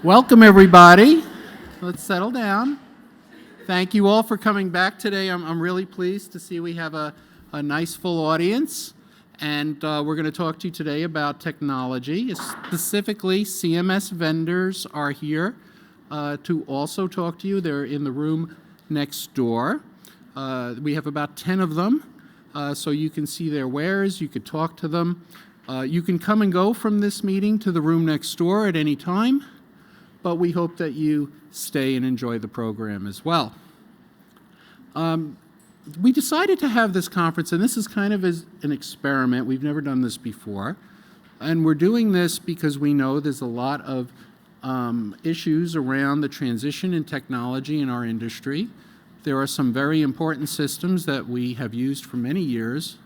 Welcome, everybody. Let's settle down. Thank you all for coming back today. I'm really pleased to see we have a nice full audience. And we're going to talk to you today about technology. Specifically, CMS vendors are here to also talk to you. They're in the room next door. We have about 10 of them, so you can see their wares. You could talk to them. You can come and go from this meeting to the room next door at any time, but we hope that you stay and enjoy the program as well. We decided to have this conference, and this is kind of as an experiment. We've never done this before, and we're doing this because we know there's a lot of issues around the transition in technology in our industry. There are some very important systems that we have used for many years,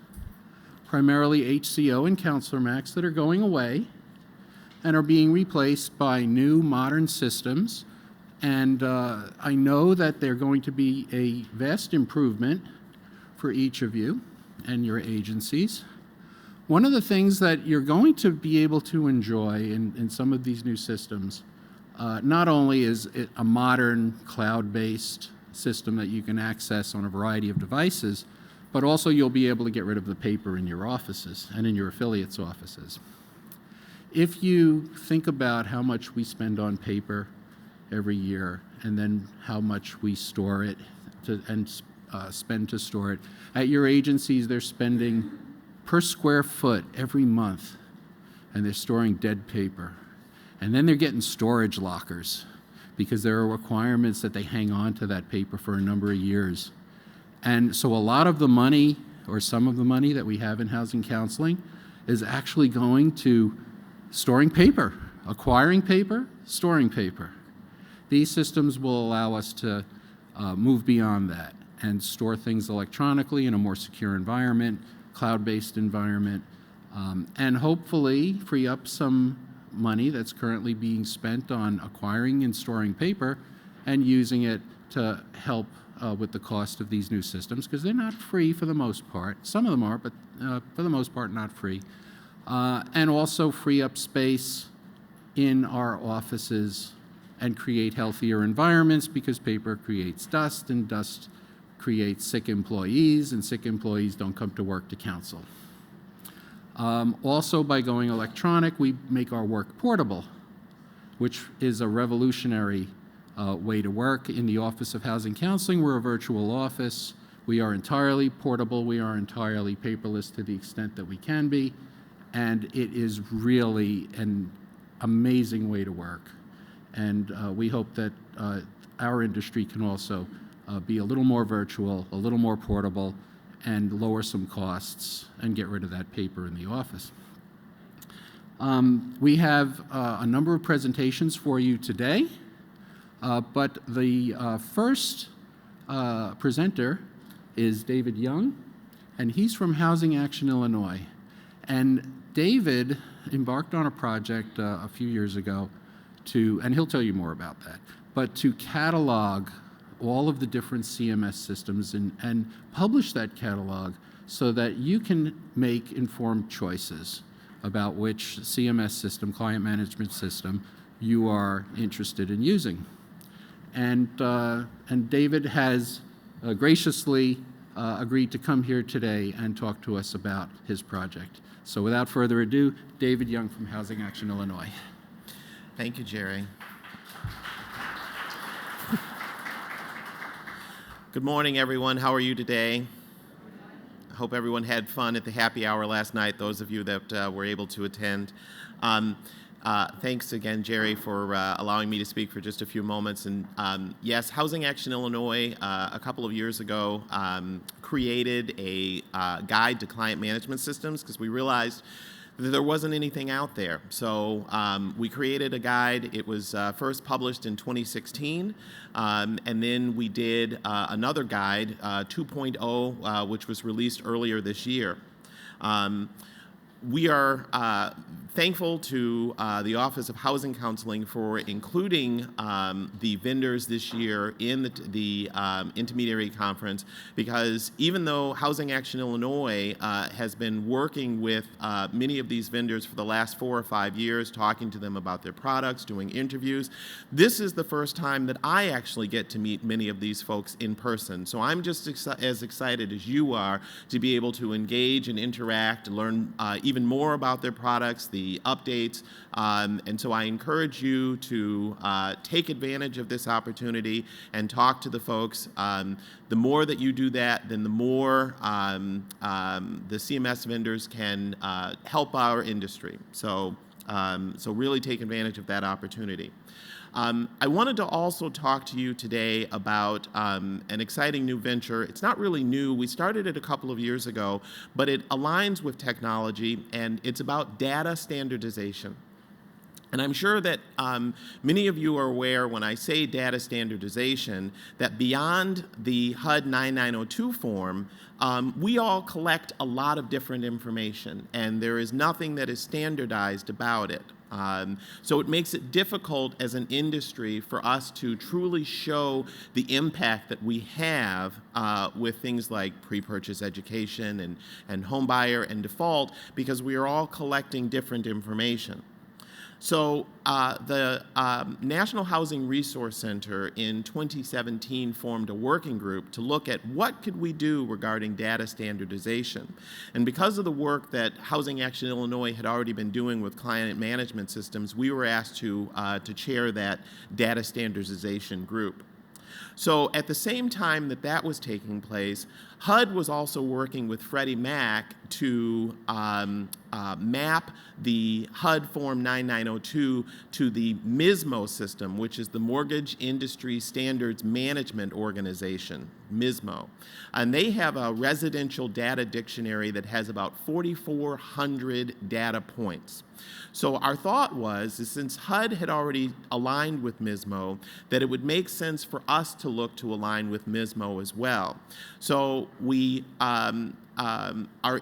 primarily HCO and Counselor Max, that are going away and are being replaced by new modern systems. And I know that they're going to be a vast improvement for each of you and your agencies. One of the things that you're going to be able to enjoy in some of these new systems, not only is it a modern cloud-based system that you can access on a variety of devices, but also you'll be able to get rid of the paper in your offices and in your affiliates' offices. If you think about how much we spend on paper every year and then how much we store it and spend to store it, at your agencies they're spending per square foot every month, and they're storing dead paper. And then they're getting storage lockers because there are requirements that they hang on to that paper for a number of years. And so a lot of the money, or some of the money that we have in housing counseling, is actually going to storing paper, acquiring paper, storing paper. These systems will allow us to move beyond that and store things electronically in a more secure environment, cloud-based environment, and hopefully free up some money that's currently being spent on acquiring and storing paper and using it to help with the cost of these new systems, because they're not free for the most part. Some of them are, but for the most part not free. And also free up space in our offices and create healthier environments, because paper creates dust, and dust creates sick employees, and sick employees don't come to work to counsel. Also, by going electronic, we make our work portable, which is a revolutionary way to work. In the Office of Housing Counseling, we're a virtual office. We are entirely portable. We are entirely paperless to the extent that we can be, and it is really an amazing way to work. And we hope that our industry can also be a little more virtual, a little more portable, and lower some costs and get rid of that paper in the office. We have a number of presentations for you today, but the first presenter is David Young, and he's from Housing Action Illinois. And David embarked on a project a few years ago and he'll tell you more about that, but to catalog all of the different CMS systems and publish that catalog so that you can make informed choices about which CMS system, client management system, you are interested in using. And David has graciously agreed to come here today and talk to us about his project. So without further ado, David Young from Housing Action Illinois. Thank you, Jerry. Good morning, everyone. How are you today? I hope everyone had fun at the happy hour last night, those of you that were able to attend. Thanks again, Jerry, for allowing me to speak for just a few moments. And yes, Housing Action Illinois, a couple of years ago, created a guide to client management systems because we realized that there wasn't anything out there. So we created a guide. It was first published in 2016, and then we did another guide, 2.0, which was released earlier this year. We are thankful to the Office of Housing Counseling for including the vendors this year in the Intermediary Conference, because even though Housing Action Illinois has been working with many of these vendors for the last 4 or 5 years, talking to them about their products, doing interviews, this is the first time that I actually get to meet many of these folks in person. So I'm just as excited as you are to be able to engage and interact, learn even more about their products, the updates, and so I encourage you to take advantage of this opportunity and talk to the folks. The more that you do that, then the more the CMS vendors can help our industry. So really take advantage of that opportunity. I wanted to also talk to you today about an exciting new venture. It's not really new. We started it a couple of years ago, but it aligns with technology, and it's about data standardization. And I'm sure that many of you are aware when I say data standardization that beyond the HUD 9902 form, we all collect a lot of different information, and there is nothing that is standardized about it. So it makes it difficult as an industry for us to truly show the impact that we have with things like pre-purchase education and home buyer and default, because we are all collecting different information. So the National Housing Resource Center in 2017 formed a working group to look at what could we do regarding data standardization. And because of the work that Housing Action Illinois had already been doing with client management systems, we were asked to chair that data standardization group. So at the same time that that was taking place, HUD was also working with Freddie Mac to map the HUD Form 9902 to the MISMO system, which is the Mortgage Industry Standards Management Organization, MISMO. And they have a residential data dictionary that has about 4,400 data points. So our thought was, since HUD had already aligned with MISMO, that it would make sense for us to look to align with MISMO as well. So we are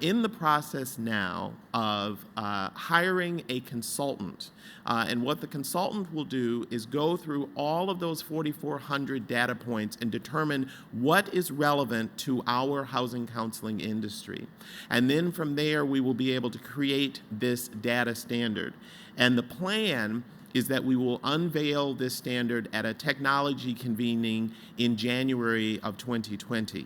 in the process now of hiring a consultant. And what the consultant will do is go through all of those 4,400 data points and determine what is relevant to our housing counseling industry. And then from there, we will be able to create this data standard. And the plan is that we will unveil this standard at a technology convening in January of 2020.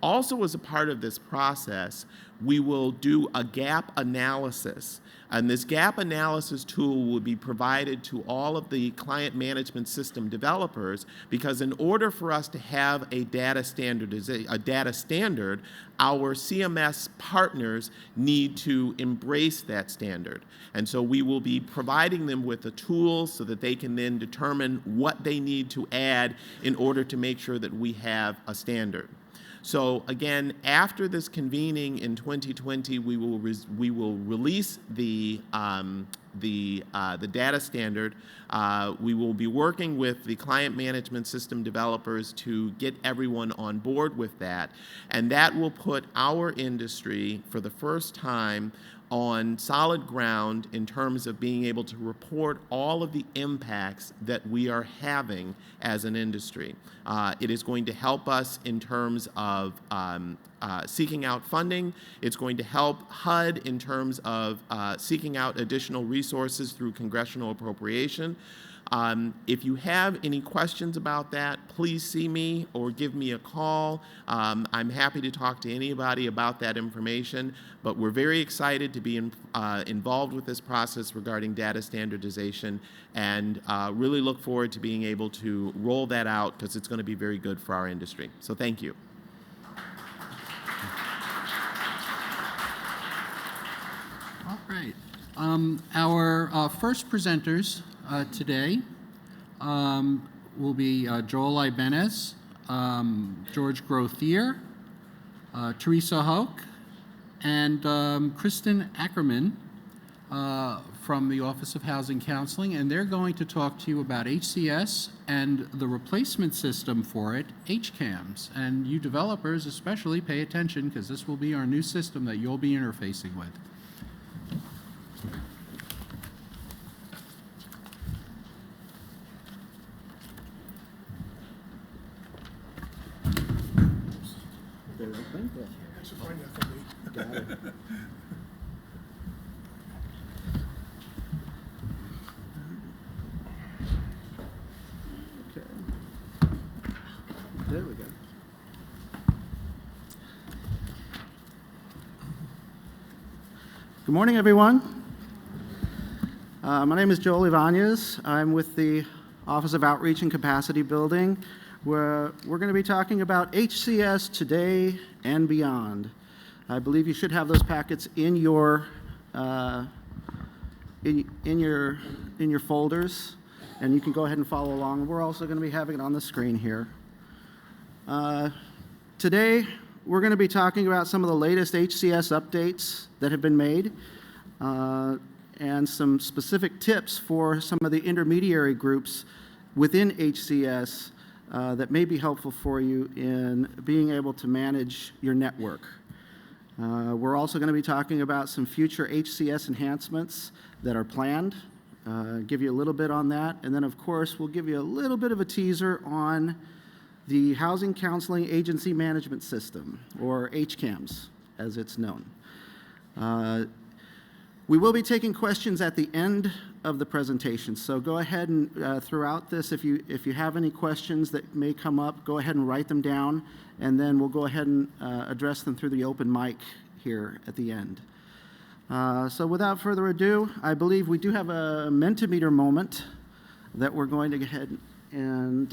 Also, as a part of this process, we will do a gap analysis. And this gap analysis tool will be provided to all of the client management system developers, because in order for us to have a data standard, our CMS partners need to embrace that standard. And so we will be providing them with the tools so that they can then determine what they need to add in order to make sure that we have a standard. So again, after this convening in 2020, we will release the data standard. We will be working with the client management system developers to get everyone on board with that, and that will put our industry for the first time on solid ground in terms of being able to report all of the impacts that we are having as an industry. It is going to help us in terms of seeking out funding. It's going to help HUD in terms of seeking out additional resources through congressional appropriation. If you have any questions about that, please see me or give me a call. I'm happy to talk to anybody about that information, but we're very excited to be involved with this process regarding data standardization, and really look forward to being able to roll that out, because it's going to be very good for our industry. So thank you. All right. Our first presenters today will be Joel Ibanez, George Grothier, Teresa Hoke, and Kristen Ackerman from the Office of Housing Counseling, and they're going to talk to you about HCS and the replacement system for it, HCAMS. And you developers especially pay attention, because this will be our new system that you'll be interfacing with. morning. Thanks for finding that for me. Got it. Okay. There we go. Good morning, everyone. My name is Joel Ibanez. I'm with the Office of Outreach and Capacity Building, where we're going to be talking about HCS today and beyond. I believe you should have those packets in your in your folders, and you can go ahead and follow along. We're also going to be having it on the screen here. Today, we're going to be talking about some of the latest HCS updates that have been made, and some specific tips for some of the intermediary groups within HCS that may be helpful for you in being able to manage your network. We're also going to be talking about some future HCS enhancements that are planned, give you a little bit on that, and then of course we'll give you a little bit of a teaser on the Housing Counseling Agency Management System, or HCAMS, as it's known. We will be taking questions at the end of the presentation, so go ahead and throughout this, if you have any questions that may come up, go ahead and write them down, and then we'll go ahead and address them through the open mic here at the end. So without further ado, I believe we do have a Mentimeter moment that we're going to go ahead and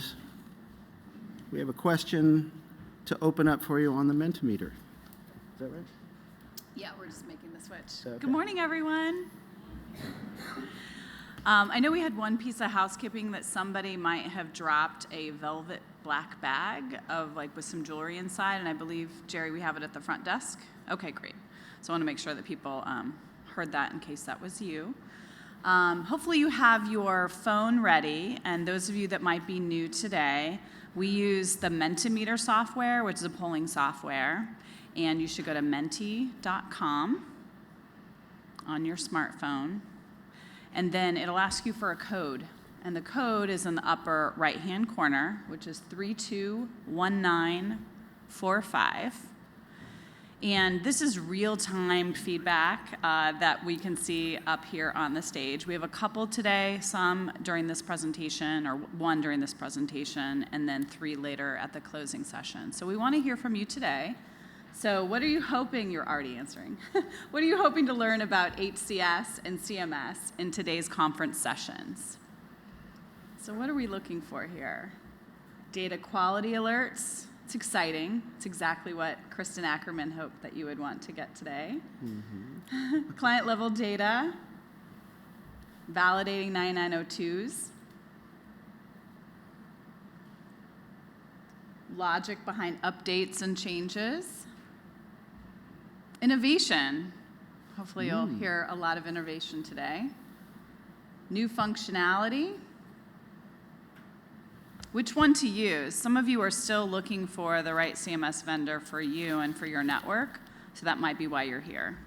we have a question to open up for you on the Mentimeter. Is that right? Yeah, we're just making the switch. Okay. Good morning, everyone. I know we had one piece of housekeeping that somebody might have dropped a velvet black bag of with some jewelry inside, and I believe, Jerry, we have it at the front desk. Okay, great. So I want to make sure that people heard that in case that was you. Hopefully you have your phone ready, and those of you that might be new today, we use the Mentimeter software, which is a polling software, and you should go to menti.com on your smartphone, and then it'll ask you for a code, and the code is in the upper right-hand corner, which is 321945. And this is real-time feedback that we can see up here on the stage. We have a couple today, some during this presentation, or one during this presentation, and then 3 later at the closing session. So we want to hear from you today. So what are you hoping, you're already answering, what are you hoping to learn about HCS and CMS in today's conference sessions? So what are we looking for here? Data quality alerts. It's exciting. It's exactly what Kristen Ackerman hoped that you would want to get today. Mm-hmm. Client level data, validating 9902s, logic behind updates and changes, innovation. Hopefully you'll hear a lot of innovation today. New functionality. Which one to use? Some of you are still looking for the right CMS vendor for you and for your network, so that might be why you're here.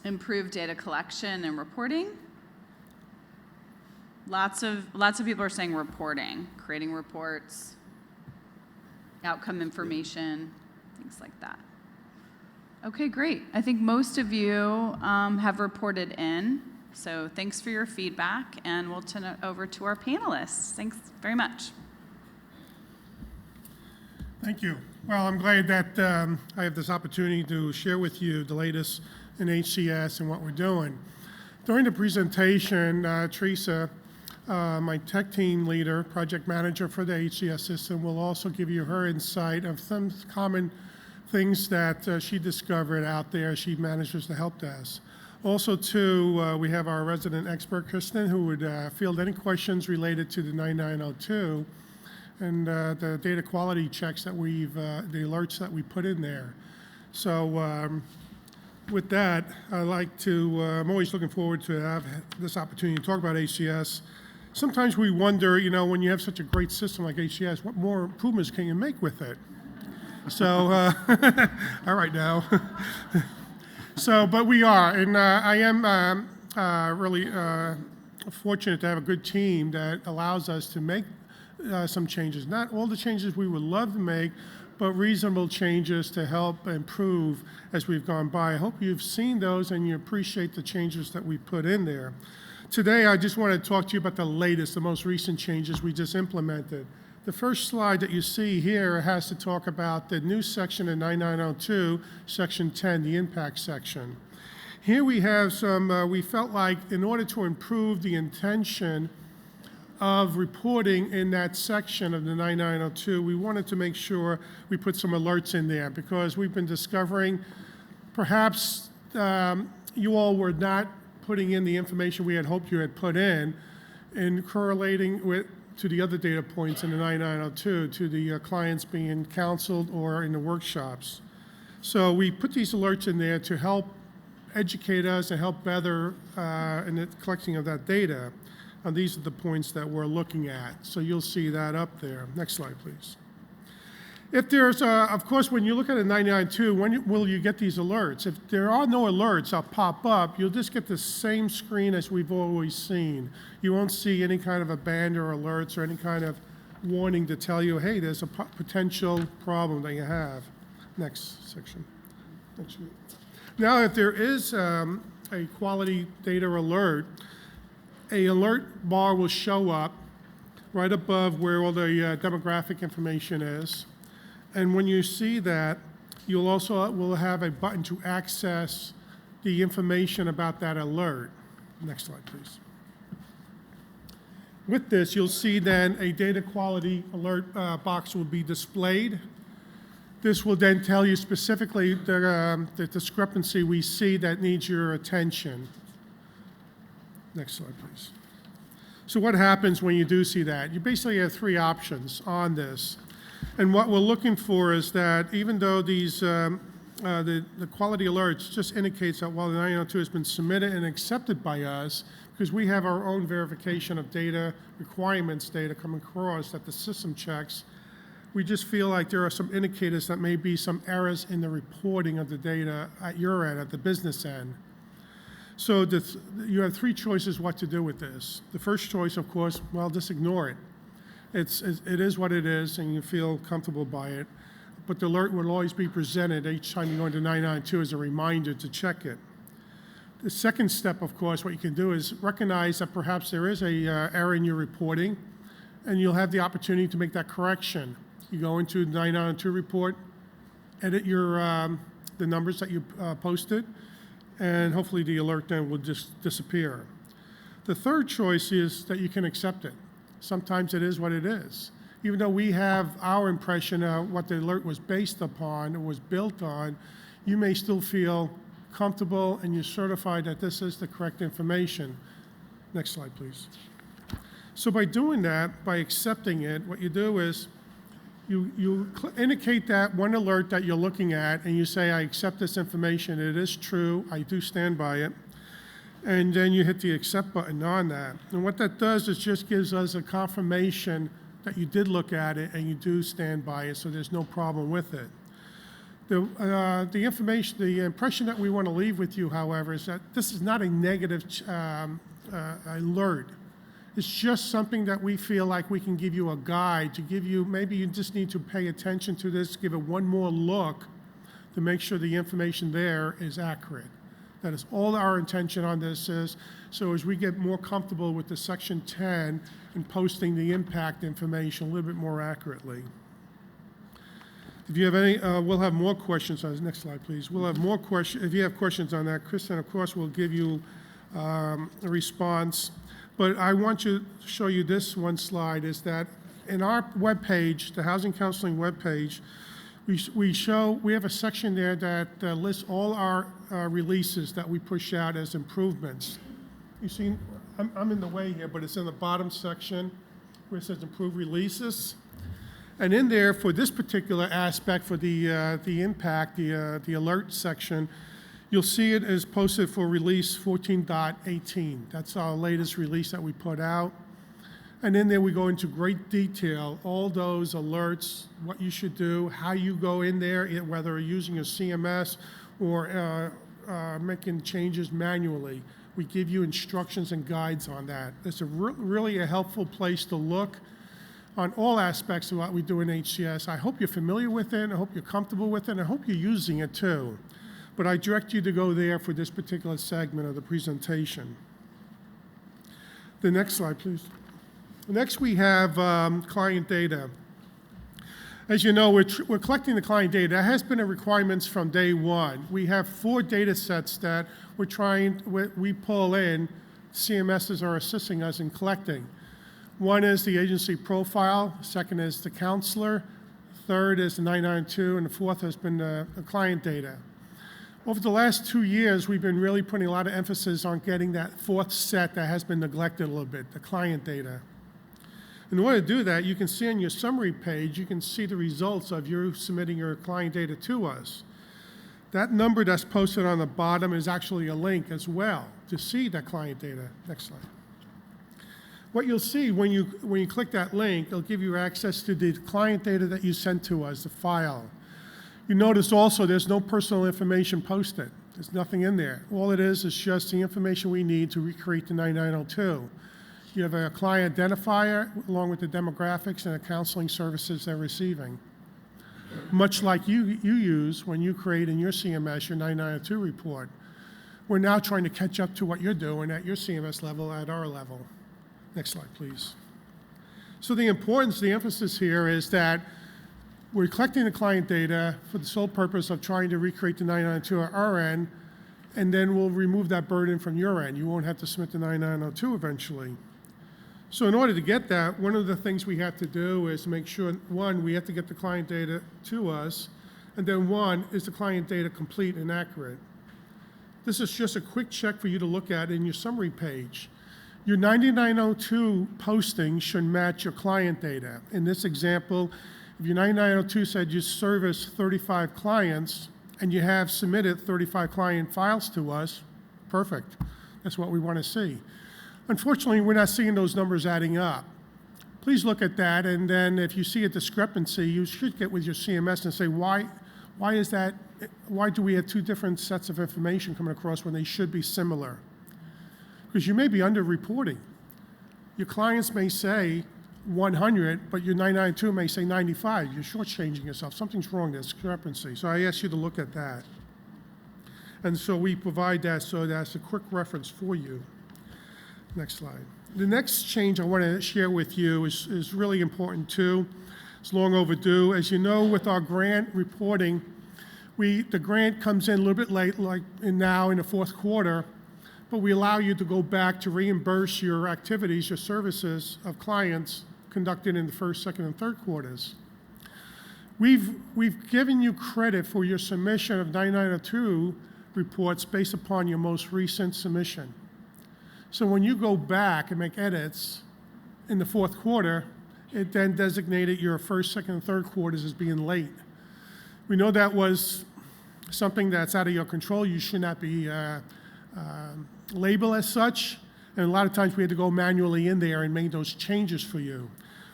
Improved data collection and reporting. Lots of people are saying reporting, creating reports, outcome information, things like that. Okay, great. I think most of you have reported in. So thanks for your feedback, and we'll turn it over to our panelists. Thanks very much. Thank you. Well, I'm glad that I have this opportunity to share with you the latest in HCS and what we're doing. During the presentation, Teresa, my tech team leader, project manager for the HCS system, will also give you her insight of some common things that she discovered out there. She manages the help desk. Also, too, we have our resident expert, Kristen, who would field any questions related to the 9902 and the data quality checks that the alerts that we put in there. So with that, I'm always looking forward to have this opportunity to talk about HCS. Sometimes we wonder, when you have such a great system like HCS, what more improvements can you make with it? So, all right now. So, but we are, and I am really fortunate to have a good team that allows us to make some changes. Not all the changes we would love to make, but reasonable changes to help improve as we've gone by. I hope you've seen those and you appreciate the changes that we put in there. Today, I just want to talk to you about the latest, the most recent changes we just implemented. The first slide that you see here has to talk about the new section in 9902, Section 10, the impact section. Here we have some, we felt like in order to improve the intention of reporting in that section of the 9902, we wanted to make sure we put some alerts in there because we've been discovering perhaps you all were not putting in the information we had hoped you had put in and correlating with to the other data points in the 9902, to the clients being counseled or in the workshops. So we put these alerts in there to help educate us and help better in the collecting of that data. And these are the points that we're looking at. So you'll see that up there. Next slide, please. If there's, of course, when you look at a 99.2, when will you get these alerts? If there are no alerts that pop up, you'll just get the same screen as we've always seen. You won't see any kind of a band or alerts or any kind of warning to tell you, hey, there's a potential problem that you have. Next section. Next. Now, if there is a quality data alert, a alert bar will show up right above where all the demographic information is. And when you see that, you'll also will have a button to access the information about that alert. Next slide, please. With this, you'll see then a data quality alert box will be displayed. This will then tell you specifically the discrepancy we see that needs your attention. Next slide, please. So what happens when you do see that? You basically have three options on this. And what we're looking for is that even though these, the quality alerts just indicates that while the 902 has been submitted and accepted by us, because we have our own verification of data, requirements data coming across that the system checks, we just feel like there are some indicators that may be some errors in the reporting of the data at your end, at the business end. So you have three choices what to do with this. The first choice, of course, well, just ignore it. It is what it is, and you feel comfortable by it. But the alert will always be presented each time you go into 992 as a reminder to check it. The second step, of course, what you can do is recognize that perhaps there is a error in your reporting, and you'll have the opportunity to make that correction. You go into the 992 report, edit your the numbers that you posted, and hopefully the alert then will just disappear. The third choice is that you can accept it. Sometimes it is what it is. Even though we have our impression of what the alert was based upon or was built on, you may still feel comfortable and you're certified that this is the correct information. Next slide, please. So by doing that, by accepting it, what you do is you indicate that one alert that you're looking at and you say, I accept this information, it is true, I do stand by it. And then you hit the accept button on that. And what that does is just gives us a confirmation that you did look at it and you do stand by it, so there's no problem with it. The information, the impression that we want to leave with you, however, is that this is not a negative alert. It's just something that we feel like we can give you a guide to give you, maybe you just need to pay attention to this, give it one more look to make sure the information there is accurate. That is all our intention on this is, so as we get more comfortable with the Section 10 and posting the impact information a little bit more accurately. If you have any, we'll have more questions on this. Next slide, please. We'll have more questions. If you have questions on that, Kristen, of course, will give you a response. But I want to show you this one slide, is that in our webpage, the Housing Counseling webpage, we have a section there that lists all our releases that we push out as improvements. You see, I'm in the way here, but it's in the bottom section where it says improve releases. And in there, for this particular aspect, for the impact, the alert section, you'll see it is posted for release 14.18. That's our latest release that we put out. And in there, we go into great detail, all those alerts, what you should do, how you go in there, whether you're using a CMS or making changes manually. We give you instructions and guides on that. It's really a helpful place to look. on all aspects of what we do in HCS. I hope you're familiar with it. I hope you're comfortable with it. And I hope you're using it too. But I direct you to go there for this particular segment of the presentation. The next slide, please. Next, we have client data. As you know, we're collecting the client data. That has been a requirement from day one. We have 4 data sets that we pull in. CMSs are assisting us in collecting. One is the agency profile, second is the counselor, third is the 992, and the fourth has been the client data. Over the last 2 years, we've been really putting a lot of emphasis on getting that fourth set that has been neglected a little bit, the client data. In order to do that, you can see on your summary page, you can see the results of you submitting your client data to us. That number that's posted on the bottom is actually a link as well to see that client data. Next slide. What you'll see when you click that link, it'll give you access to the client data that you sent to us, the file. You notice also there's no personal information posted. There's nothing in there. All it is just the information we need to recreate the 9902. You have a client identifier along with the demographics and the counseling services they're receiving. Much like you use when you create in your CMS your 9902 report. We're now trying to catch up to what you're doing at your CMS level, at our level. Next slide, please. So the importance, the emphasis here is that we're collecting the client data for the sole purpose of trying to recreate the 992 at our end, and then we'll remove that burden from your end. You won't have to submit the 9902 eventually. So in order to get that, one of the things we have to do is make sure, one, we have to get the client data to us, and then one, is the client data complete and accurate? This is just a quick check for you to look at in your summary page. Your 9902 posting should match your client data. In this example, if your 9902 said you service 35 clients and you have submitted 35 client files to us, perfect. That's what we want to see. Unfortunately, we're not seeing those numbers adding up. Please look at that, and then if you see a discrepancy, you should get with your CMS and say, why is that? Why do we have 2 different sets of information coming across when they should be similar? Because you may be underreporting. Your clients may say 100, but your 992 may say 95. You're shortchanging yourself. Something's wrong, there's discrepancy. So I ask you to look at that. And so we provide that so that's a quick reference for you. Next slide. The next change I want to share with you is really important too. It's long overdue. As you know, with our grant reporting, the grant comes in a little bit late, like now in the fourth quarter, but we allow you to go back to reimburse your activities, your services of clients conducted in the first, second, and third quarters. We've given you credit for your submission of 9902 reports based upon your most recent submission. So when you go back and make edits in the fourth quarter, it then designated your first, second, and third quarters as being late. We know that was something that's out of your control. You should not be labeled as such. And a lot of times we had to go manually in there and make those changes for you.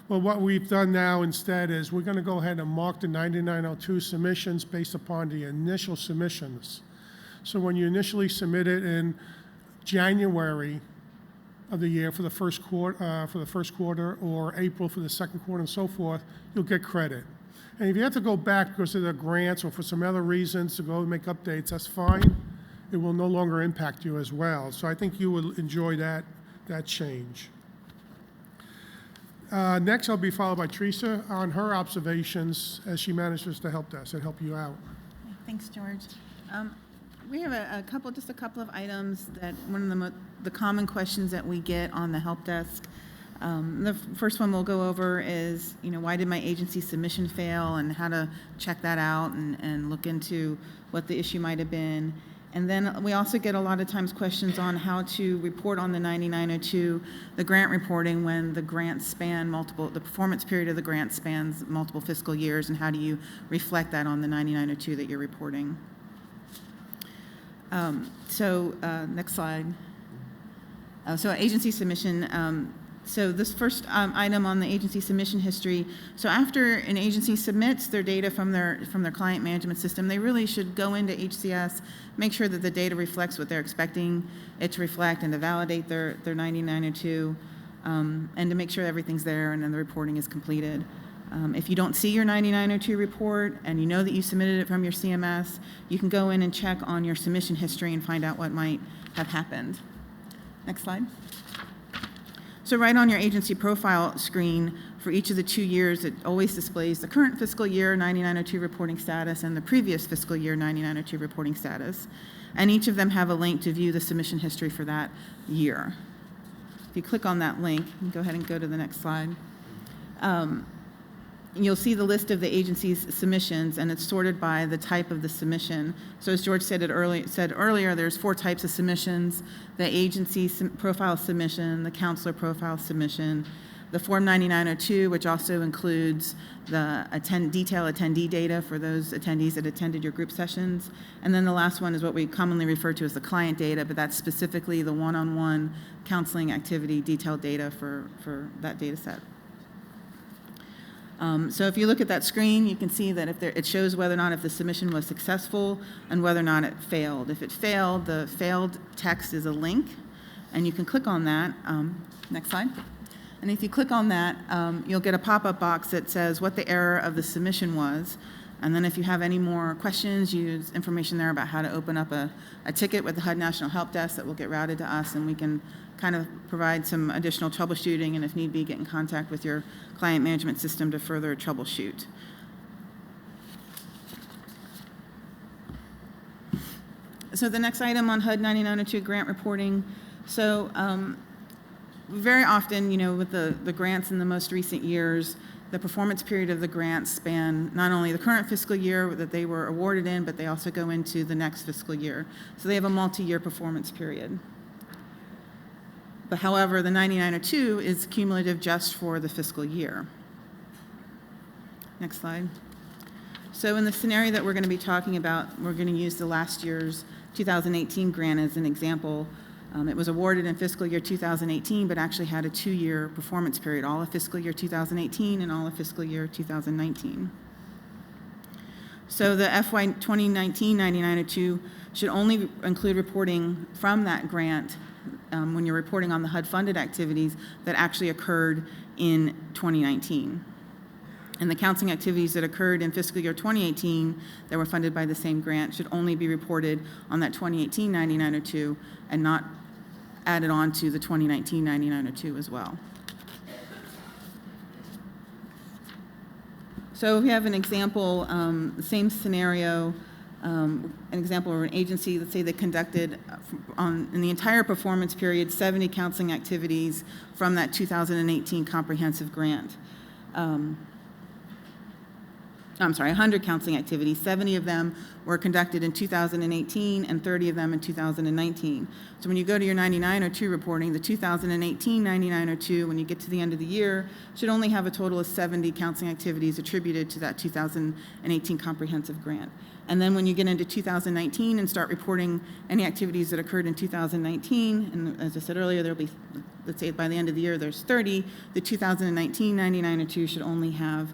Well, what we've done now instead is we're going to go ahead and mark the 9902 submissions based upon the initial submissions. So when you initially submit it in January of the year for the first quarter, or April for the second quarter, and so forth, you'll get credit. And if you have to go back because of the grants or for some other reasons to go and make updates, that's fine. It will no longer impact you as well. So I think you will enjoy that change. Next, I'll be followed by Teresa on her observations as she manages to help us and help you out. Thanks, George. We have a couple of items that one of the common questions that we get on the help desk. The first one we'll go over is, why did my agency submission fail, and how to check that out and look into what the issue might have been. And then we also get a lot of times questions on how to report on the 9902, the grant reporting, when the grants span the performance period of the grant spans multiple fiscal years, and how do you reflect that on the 9902 that you're reporting. Next slide. So agency submission. So this first item on the agency submission history. So after an agency submits their data from their client management system, they really should go into HCS, make sure that the data reflects what they're expecting it to reflect, and to validate their 9902. and to make sure everything's there and then the reporting is completed. If you don't see your 9902 report and you know that you submitted it from your CMS, you can go in and check on your submission history and find out what might have happened. Next slide. So right on your agency profile screen, for each of the 2 years, it always displays the current fiscal year 9902 reporting status and the previous fiscal year 9902 reporting status. And each of them have a link to view the submission history for that year. If you click on that link, you can go ahead and go to the next slide. You'll see the list of the agency's submissions, and it's sorted by the type of the submission. So as George said earlier, there's 4 types of submissions: the agency profile submission, the counselor profile submission, the Form 9902, which also includes the detailed attendee data for those attendees that attended your group sessions. And then the last one is what we commonly refer to as the client data, but that's specifically the one-on-one counseling activity detailed data for that data set. So if you look at that screen, you can see that it shows whether or not if the submission was successful and whether or not it failed. If it failed, the failed text is a link, and you can click on that. Next slide. And if you click on that, you'll get a pop-up box that says what the error of the submission was. And then if you have any more questions, use information there about how to open up a ticket with the HUD National Help Desk that will get routed to us, and we can kind of provide some additional troubleshooting, and if need be, get in contact with your client management system to further troubleshoot. So the next item on HUD 9902 grant reporting. So very often, with the grants in the most recent years, the performance period of the grants span not only the current fiscal year that they were awarded in, but they also go into the next fiscal year. So they have a multi-year performance period. But however, the 9902 is cumulative just for the fiscal year. Next slide. So in the scenario that we're going to be talking about, we're going to use the last year's 2018 grant as an example. It was awarded in fiscal year 2018, but actually had a 2-year performance period, all of fiscal year 2018 and all of fiscal year 2019. So the FY 2019 9902 should only include reporting from that grant when you're reporting on the HUD-funded activities that actually occurred in 2019. And the counseling activities that occurred in fiscal year 2018 that were funded by the same grant should only be reported on that 2018 9902 and not added on to the 2019 9902 as well. So we have an example, the same scenario, an example of an agency, let's say they conducted in the entire performance period 70 counseling activities from that 2018 comprehensive grant. 100 counseling activities. 70 of them were conducted in 2018 and 30 of them in 2019. So when you go to your 9902 reporting, the 2018 9902, when you get to the end of the year, should only have a total of 70 counseling activities attributed to that 2018 comprehensive grant. And then when you get into 2019 and start reporting any activities that occurred in 2019, and as I said earlier, there'll be, let's say by the end of the year, there's 30, the 2019 9902 should only have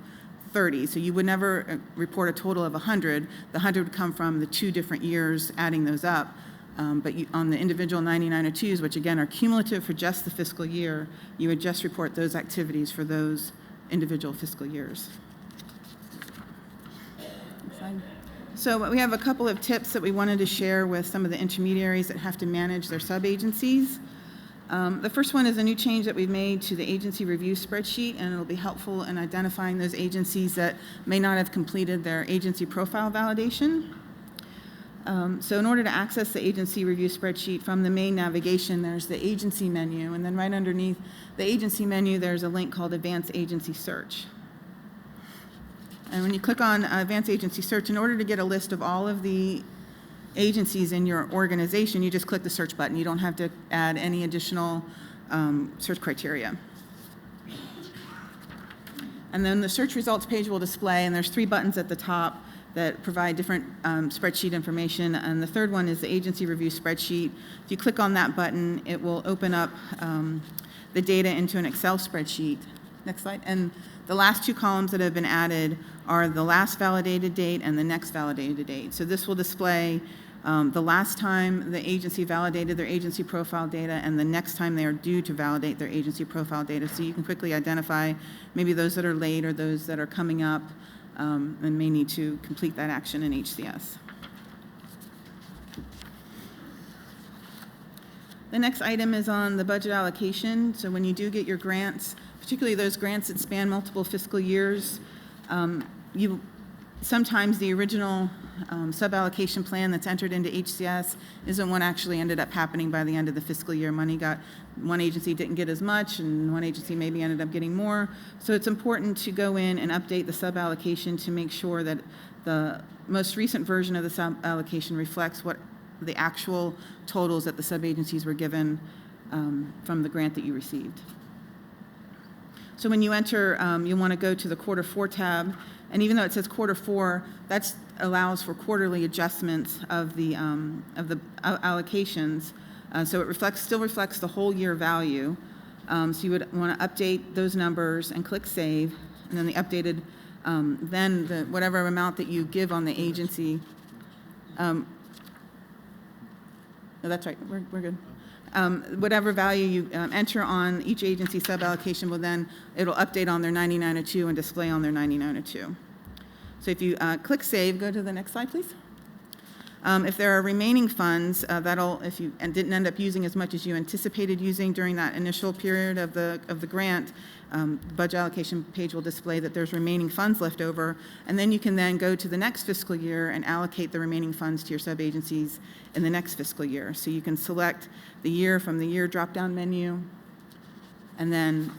30. So you would never report a total of 100. The 100 would come from the 2 different years, adding those up. But on the individual 9902s, which again are cumulative for just the fiscal year, you would just report those activities for those individual fiscal years. So we have a couple of tips that we wanted to share with some of the intermediaries that have to manage their sub-agencies. The first one is a new change that we've made to the agency review spreadsheet, and it'll be helpful in identifying those agencies that may not have completed their agency profile validation. So in order to access the agency review spreadsheet from the main navigation, there's the agency menu, and then right underneath the agency menu, there's a link called Advanced Agency Search. And when you click on Advanced Agency Search, in order to get a list of all of the agencies in your organization, you just click the search button. You don't have to add any additional search criteria. And then the search results page will display, and there's 3 buttons at the top that provide different spreadsheet information. And the third one is the agency review spreadsheet. If you click on that button, it will open up the data into an Excel spreadsheet. Next slide. And the last 2 columns that have been added are the last validated date and the next validated date. So this will display the last time the agency validated their agency profile data and the next time they are due to validate their agency profile data. So you can quickly identify maybe those that are late or those that are coming up and may need to complete that action in HCS. The next item is on the budget allocation. So when you do get your grants, particularly those grants that span multiple fiscal years, sometimes the original sub-allocation plan that's entered into HCS isn't what actually ended up happening by the end of the fiscal year. One agency didn't get as much, and one agency maybe ended up getting more. So it's important to go in and update the sub-allocation to make sure that the most recent version of the sub-allocation reflects what the actual totals that the sub-agencies were given from the grant that you received. So when you enter, you want to go to the quarter 4 tab, and even though it says quarter 4, that allows for quarterly adjustments of the allocations. So it still reflects the whole year value. So you would want to update those numbers and click Save, and then the updated, whatever amount that you give on the agency. No, that's right. We're good. Whatever value you enter on each agency sub-allocation it'll update on their 9902 and display on their 9902. So if you click Save, go to the next slide, please. If there are remaining funds, if you didn't end up using as much as you anticipated using during that initial period of the grant, budget allocation page will display that there's remaining funds left over, and then you can then go to the next fiscal year and allocate the remaining funds to your sub-agencies in the next fiscal year. So you can select the year from the year drop-down menu, and then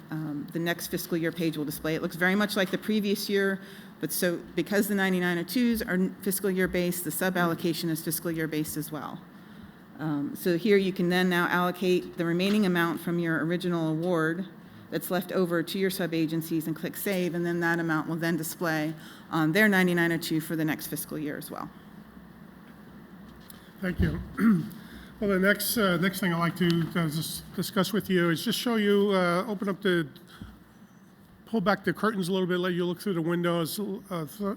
the next fiscal year page will display. It looks very much like the previous year, but because the 9902s are fiscal year based, the sub-allocation is fiscal year based as well. So here you can then now allocate the remaining amount from your original award that's left over to your sub-agencies and click Save, and then that amount will then display on their 9902 for the next fiscal year as well. Thank you. Well, the next thing I'd like to discuss with you is just show you, pull back the curtains a little bit, let you look through the windows,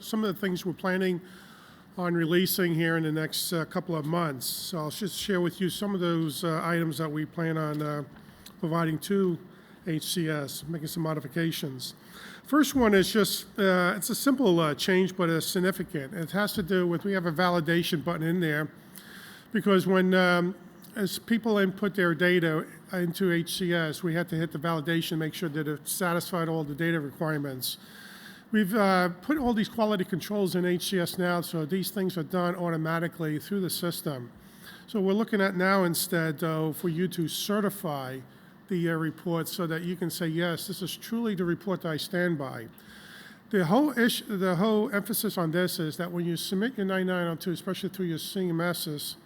some of the things we're planning on releasing here in the next couple of months. So I'll just share with you some of those items that we plan on providing to HCS, making some modifications. First one is just, it's a simple change, but it's significant. It has to do with, we have a validation button in there, because as people input their data into HCS, we had to hit the validation, make sure that it satisfied all the data requirements. We've put all these quality controls in HCS now, so these things are done automatically through the system. So we're looking at now instead, though, for you to certify the report so that you can say, yes, this is truly the report that I stand by. The whole emphasis on this is that when you submit your 9902, especially through your CMSs,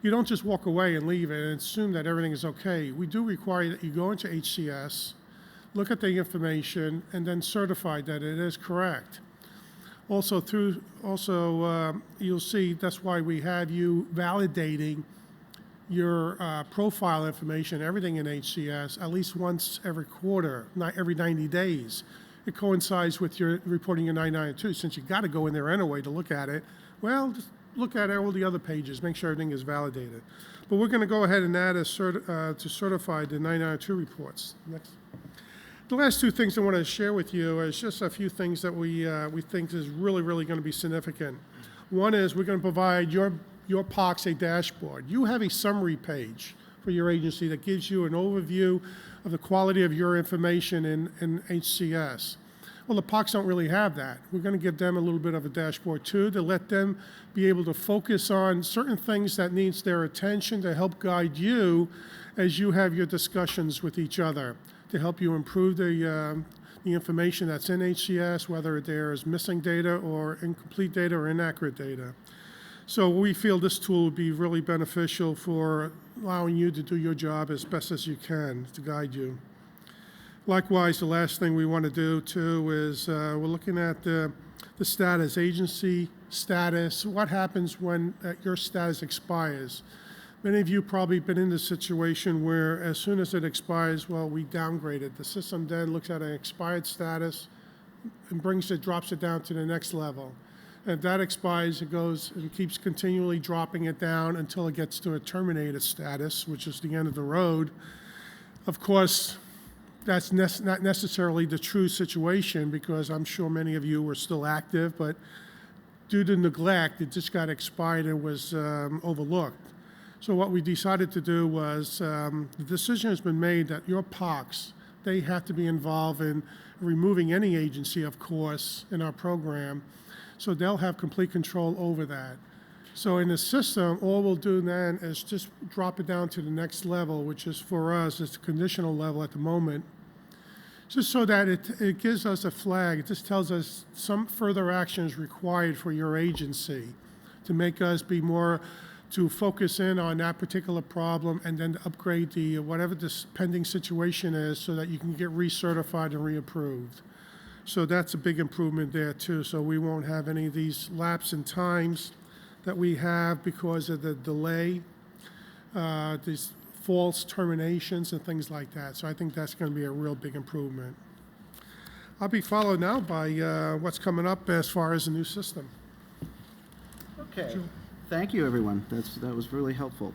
you don't just walk away and leave it and assume that everything is okay. We do require that you go into HCS, look at the information, and then certify that it is correct. Also, you'll see that's why we have you validating your profile information, everything in HCS, at least once every quarter, not every 90 days. It coincides with your reporting your 9902. Since you got to go in there anyway to look at it, well, just look at all the other pages, make sure everything is validated. But we're going to go ahead and add to certify the 9902 reports. Next. The last two things I want to share with you is just a few things that we think is really, really going to be significant. One is we're going to provide your POCs a dashboard. You have a summary page for your agency that gives you an overview of the quality of your information in HCS. Well, the POCs don't really have that. We're going to give them a little bit of a dashboard too, to let them be able to focus on certain things that needs their attention to help guide you as you have your discussions with each other, to help you improve the information that's in HCS, whether there's missing data or incomplete data or inaccurate data. So we feel this tool will be really beneficial for allowing you to do your job as best as you can to guide you. Likewise, the last thing we want to do too is we're looking at the status, agency status. What happens when your status expires? Many of you probably been in this situation where as soon as it expires, well, we downgrade it. The system then looks at an expired status and drops it down to the next level. If that expires, it goes and keeps continually dropping it down until it gets to a terminated status, which is the end of the road. Of course, that's not necessarily the true situation, because I'm sure many of you were still active, but due to neglect, it just got expired and was overlooked. So what we decided to do was, the decision has been made that your POCs, they have to be involved in removing any agency, of course, in our program. So they'll have complete control over that. So in the system, all we'll do then is just drop it down to the next level, which is for us, it's a conditional level at the moment, just so that it gives us a flag. It just tells us some further action is required for your agency to make us be more, to focus in on that particular problem and then upgrade the, whatever this pending situation is, so that you can get recertified and reapproved. So that's a big improvement there too. So we won't have any of these lapse in times that we have because of the delay, these false terminations and things like that. So I think that's going to be a real big improvement. I'll be followed now by what's coming up as far as the new system. Okay. Thank you, everyone. That was really helpful.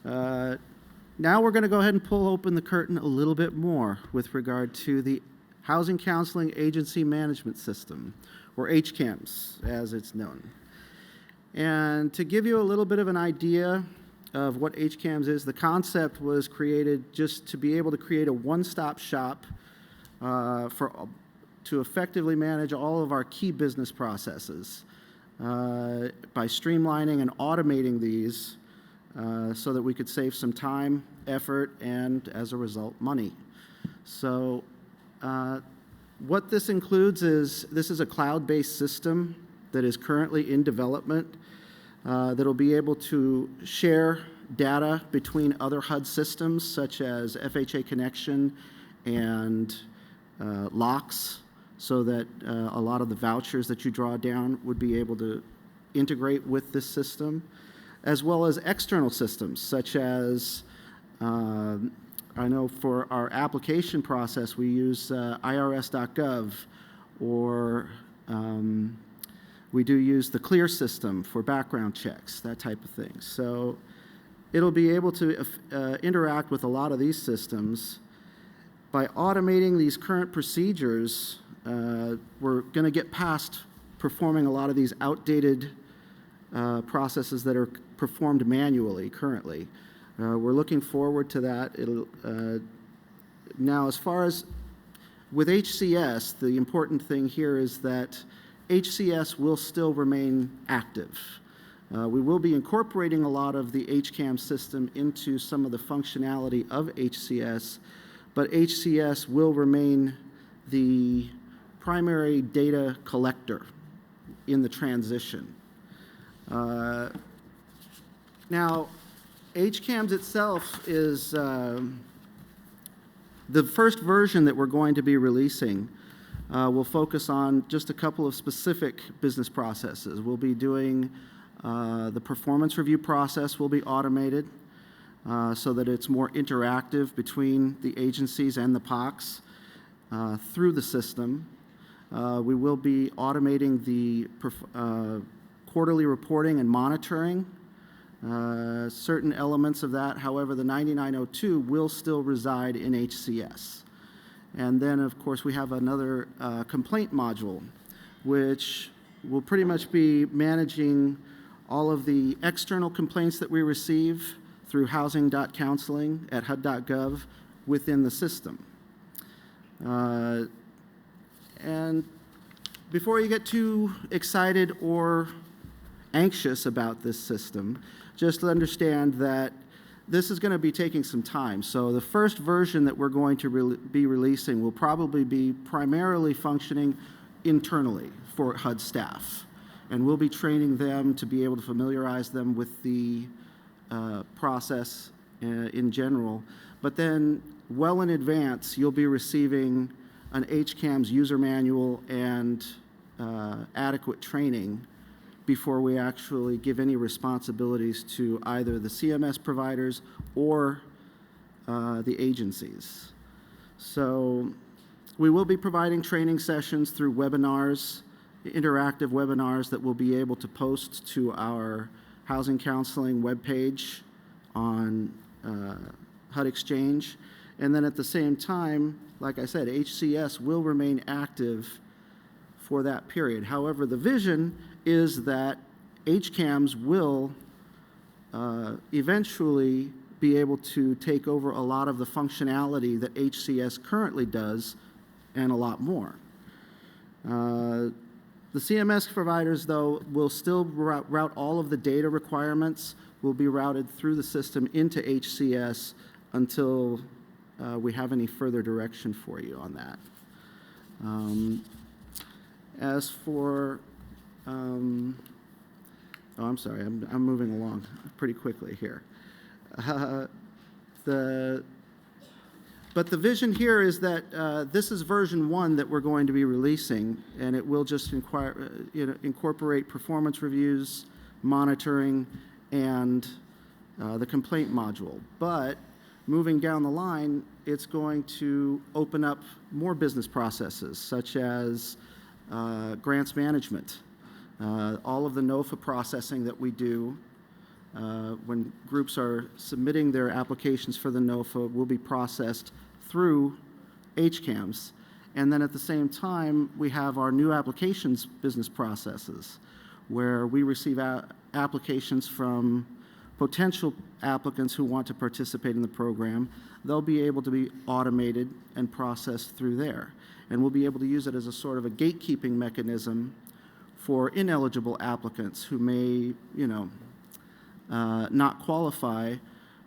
Now we're going to go ahead and pull open the curtain a little bit more with regard to the Housing Counseling Agency Management System, or HCAMS, as it's known. And to give you a little bit of an idea of what HCAMS is, the concept was created just to be able to create a one-stop shop to effectively manage all of our key business processes by streamlining and automating these so that we could save some time, effort, and as a result, money. So what this includes is, this is a cloud-based system that is currently in development that'll be able to share data between other HUD systems such as FHA Connection and locks, so that a lot of the vouchers that you draw down would be able to integrate with this system, as well as external systems such as I know for our application process, we use irs.gov, or we do use the CLEAR system for background checks, that type of thing. So it'll be able to interact with a lot of these systems. By automating these current procedures, we're going to get past performing a lot of these outdated processes that are performed manually currently. We're looking forward to that. Now, as far as with HCS, the important thing here is that HCS will still remain active. We will be incorporating a lot of the HCAM system into some of the functionality of HCS, but HCS will remain the primary data collector in the transition. Now, HCAMS itself is the first version that we're going to be releasing will focus on just a couple of specific business processes. We'll be doing the performance review process will be automated so that it's more interactive between the agencies and the POCs through the system. We will be automating the quarterly reporting and monitoring. Certain elements of that, however, the 9902 will still reside in HCS. And then, of course, we have another complaint module, which will pretty much be managing all of the external complaints that we receive through housing.counseling at hud.gov within the system. And before you get too excited or anxious about this system, just understand that this is going to be taking some time. So the first version that we're going to be releasing will probably be primarily functioning internally for HUD staff. And we'll be training them to be able to familiarize them with the process in general. But then well in advance, you'll be receiving an HCAMS user manual and adequate training before we actually give any responsibilities to either the CMS providers or the agencies. So we will be providing training sessions through webinars interactive webinars that we'll be able to post to our housing counseling webpage on HUD Exchange. And then at the same time, like I said, HCS will remain active for that period. However, the vision is that HCAMs will eventually be able to take over a lot of the functionality that HCS currently does and a lot more. The CMS providers, though, will still route all of the data requirements, will be routed through the system into HCS until we have any further direction for you on that. As for, oh, I'm sorry, I'm moving along pretty quickly here. But the vision here is that this is version 1 that we're going to be releasing, and it will just incorporate performance reviews, monitoring, and the complaint module. But moving down the line, it's going to open up more business processes, such as grants management, all of the NOFA processing that we do. When groups are submitting their applications for the NOFA will be processed through HCAMs. And then at the same time, we have our new applications business processes, where we receive applications from potential applicants who want to participate in the program. They'll be able to be automated and processed through there. And we'll be able to use it as a sort of a gatekeeping mechanism for ineligible applicants who may, not qualify.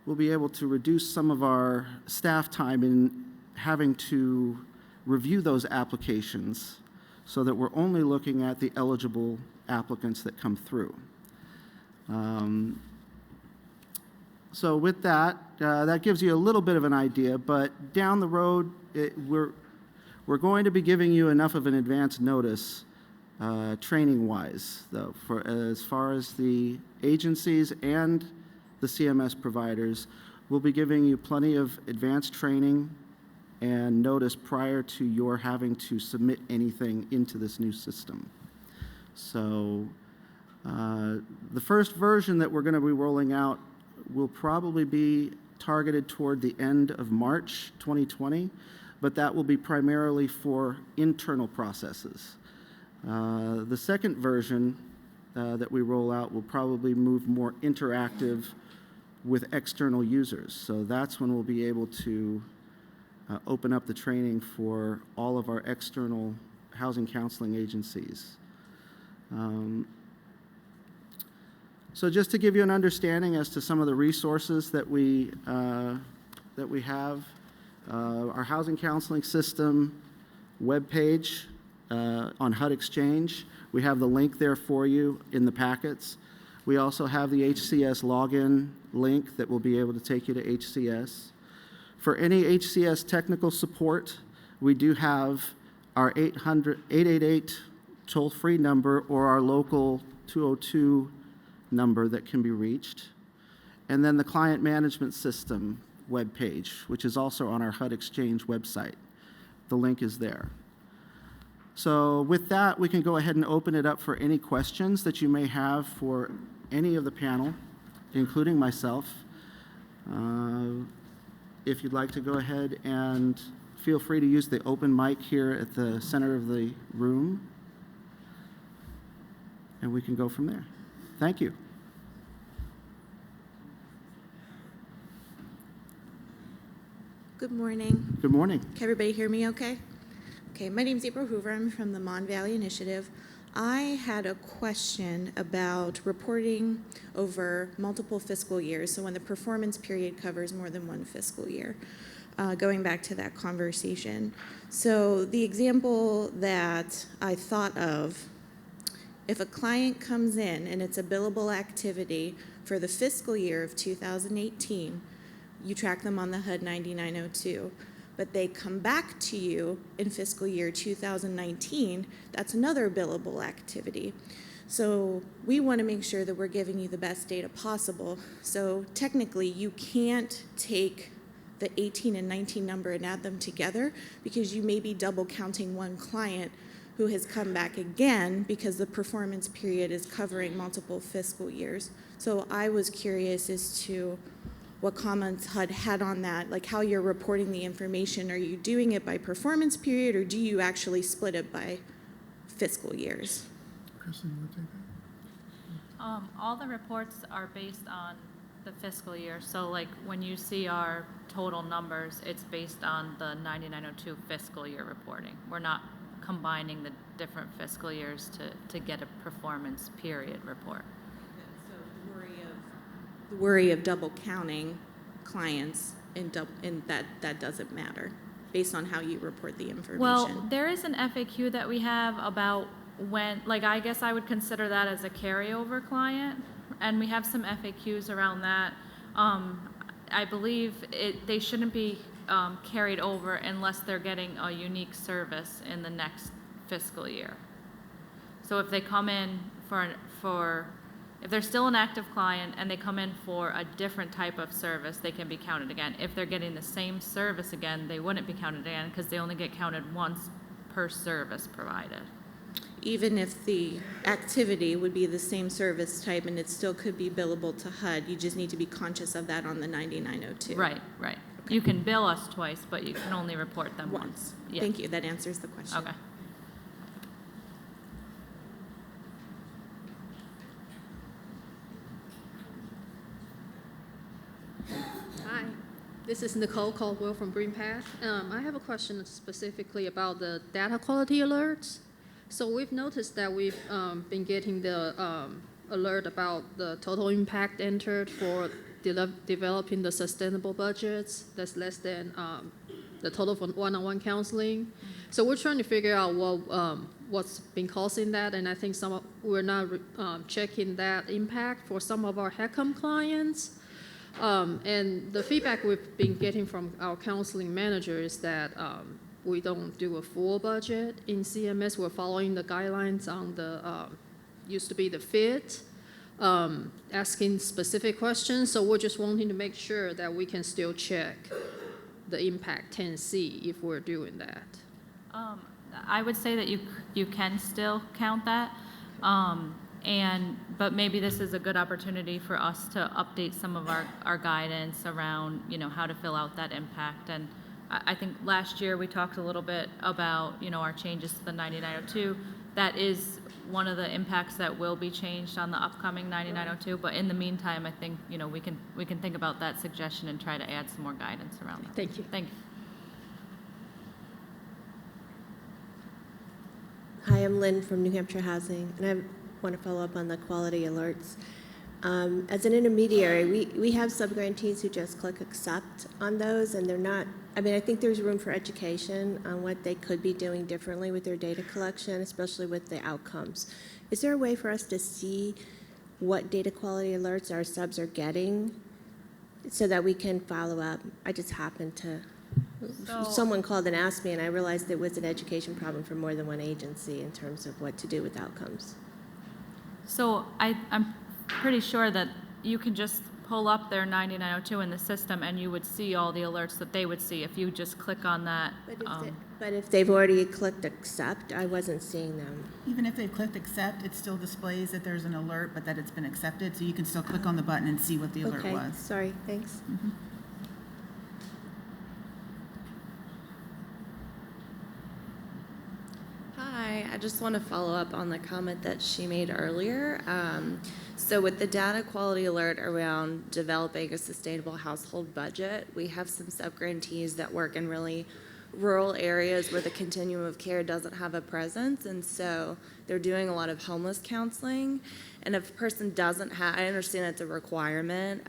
We'll be able to reduce some of our staff time in having to review those applications so that we're only looking at the eligible applicants that come through. So with that, that gives you a little bit of an idea, but down the road, we're going to be giving you enough of an advance notice training-wise, though, for as far as the agencies and the CMS providers. We'll be giving you plenty of advanced training and notice prior to your having to submit anything into this new system. So the first version that we're going to be rolling out will probably be targeted toward the end of March 2020, but that will be primarily for internal processes. The second version that we roll out will probably move more interactive with external users. So that's when we'll be able to open up the training for all of our external housing counseling agencies. So just to give you an understanding as to some of the resources that we have, our housing counseling system webpage on HUD Exchange. We have the link there for you in the packets. We also have the HCS login link that will be able to take you to HCS. For any HCS technical support, we do have our 888 toll-free number or our local 202 number that can be reached. And then the client management system webpage, which is also on our HUD Exchange website. The link is there. So with that, we can go ahead and open it up for any questions that you may have for any of the panel, including myself. If you'd like to go ahead and feel free to use the open mic here at the center of the room, and we can go from there. Thank you. Good morning. Good morning. Can everybody hear me okay? Okay, my name's April Hoover. I'm from the Mon Valley Initiative. I had a question about reporting over multiple fiscal years, so when the performance period covers more than one fiscal year, going back to that conversation. So the example that I thought of, if a client comes in and it's a billable activity for the fiscal year of 2018, you track them on the HUD 9902. But they come back to you in fiscal year 2019, that's another billable activity. So we want to make sure that we're giving you the best data possible. So technically, you can't take the 18 and 19 number and add them together because you may be double counting one client who has come back again because the performance period is covering multiple fiscal years. So I was curious as to what comments HUD had on that, like how you're reporting the information. Are you doing it by performance period, or do you actually split it by fiscal years? Kristen, you want to take that? All the reports are based on the fiscal year. So like when you see our total numbers, it's based on the 9902 fiscal year reporting. We're not combining the different fiscal years to get a performance period report. So the worry of double counting clients and that doesn't matter based on how you report the information. Well, there is an FAQ that we have about when, like, I guess I would consider that as a carryover client, and we have some FAQs around that. I believe they shouldn't be carried over unless they're getting a unique service in the next fiscal year. So if they come in if they're still an active client and they come in for a different type of service, they can be counted again. If they're getting the same service again, they wouldn't be counted again because they only get counted once per service provided. Even if the activity would be the same service type and it still could be billable to HUD, you just need to be conscious of that on the 9902. Right. Okay. You can bill us twice, but you can only report them once. Yeah. Thank you, that answers the question. Okay. Hi, this is Nicole Caldwell from Green Path. I have a question specifically about the data quality alerts. So we've noticed that we've been getting the alert about the total impact entered for developing the sustainable budgets that's less than the total for one-on-one counseling. So we're trying to figure out what's been causing that, and I think we're not checking that impact for some of our HECM clients. And the feedback we've been getting from our counseling manager is that we don't do a full budget in CMS. We're following the guidelines on the, used to be the FIT, asking specific questions. So we're just wanting to make sure that we can still check the impact 10C if we're doing that. I would say that you can still count that. But maybe this is a good opportunity for us to update some of our guidance around, how to fill out that impact. And I think last year we talked a little bit about, our changes to the 9902. That is one of the impacts that will be changed on the upcoming 9902. But in the meantime, I think, we can think about that suggestion and try to add some more guidance around that. Thank you. Thank you. Hi, I'm Lynn from New Hampshire Housing, and I want to follow up on the quality alerts. As an intermediary, we have subgrantees who just click accept on those, and they're not, I think there's room for education on what they could be doing differently with their data collection, especially with the outcomes. Is there a way for us to see what data quality alerts our subs are getting so that we can follow up? I just happened to, someone called and asked me, and I realized it was an education problem for more than one agency in terms of what to do with outcomes. So I'm pretty sure that you can just pull up their 9902 in the system and you would see all the alerts that they would see if you just click on that. But if they've already clicked accept, I wasn't seeing them. Even if they've clicked accept, it still displays that there's an alert, but that it's been accepted, so you can still click on the button and see what the alert Okay, was. sorry, thanks. Hi, I just want to follow up on the comment that she made earlier. So with the data quality alert around developing a sustainable household budget, we have some subgrantees that work in really rural areas where the continuum of care doesn't have a presence, and so they're doing a lot of homeless counseling. And if a person doesn't have, I understand it's a requirement,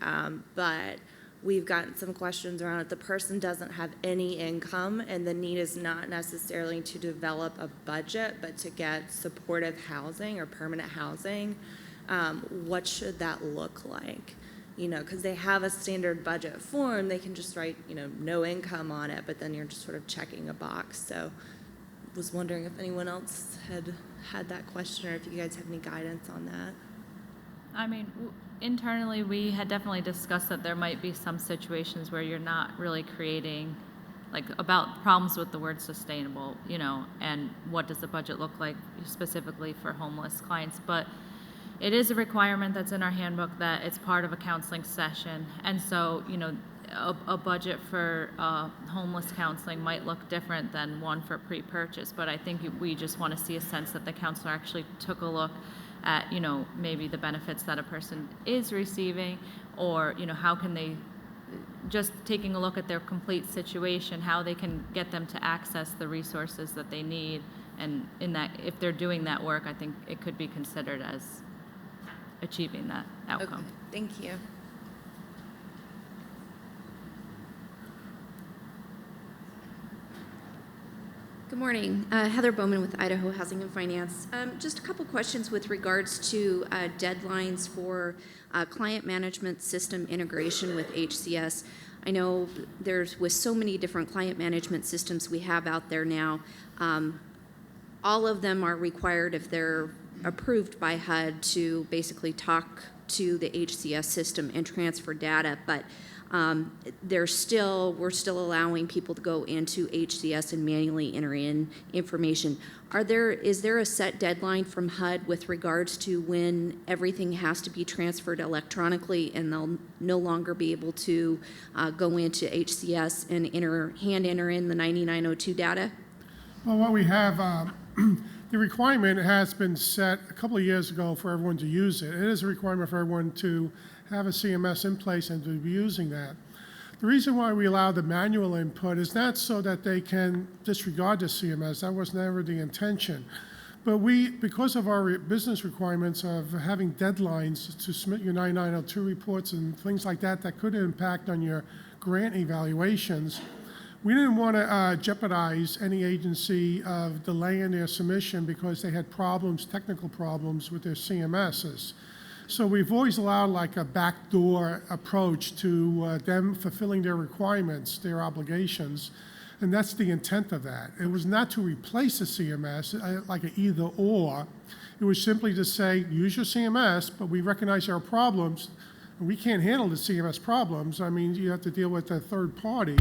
but we've gotten some questions around if the person doesn't have any income and the need is not necessarily to develop a budget, but to get supportive housing or permanent housing, what should that look like? Because they have a standard budget form, they can just write, no income on it, but then you're just sort of checking a box. So was wondering if anyone else had that question or if you guys have any guidance on that. Internally, we had definitely discussed that there might be some situations where you're not really creating like about problems with the word sustainable, and what does the budget look like specifically for homeless clients. But it is a requirement that's in our handbook that it's part of a counseling session. And so, a budget for homeless counseling might look different than one for pre-purchase, but I think we just want to see a sense that the counselor actually took a look at, maybe the benefits that a person is receiving, or, how can they, just taking a look at their complete situation, how they can get them to access the resources that they need. And in that, if they're doing that work, I think it could be considered as achieving that outcome. Okay, thank you. Good morning. Heather Bowman with Idaho Housing and Finance. Just a couple questions with regards to deadlines for client management system integration with HCS. I know there's, with so many different client management systems we have out there now, all of them are required, if they're approved by HUD, to basically talk to the HCS system and transfer data, but we're still allowing people to go into HCS and manually enter in information. Is there a set deadline from HUD with regards to when everything has to be transferred electronically and they'll no longer be able to go into HCS and hand enter in the 9902 data? Well, what we have, the requirement has been set a couple of years ago for everyone to use it. It is a requirement for everyone to have a CMS in place and to be using that. The reason why we allow the manual input is not so that they can disregard the CMS. That was never the intention. But because of our business requirements of having deadlines to submit your 9902 reports and things like that that could impact on your grant evaluations, we didn't want to jeopardize any agency of delaying their submission because they had technical problems with their CMSs. So we've always allowed like a backdoor approach to them fulfilling their requirements, their obligations, and that's the intent of that. It was not to replace the CMS like an either or. It was simply to say, use your CMS, but we recognize there are problems, and we can't handle the CMS problems. I mean, you have to deal with a third party.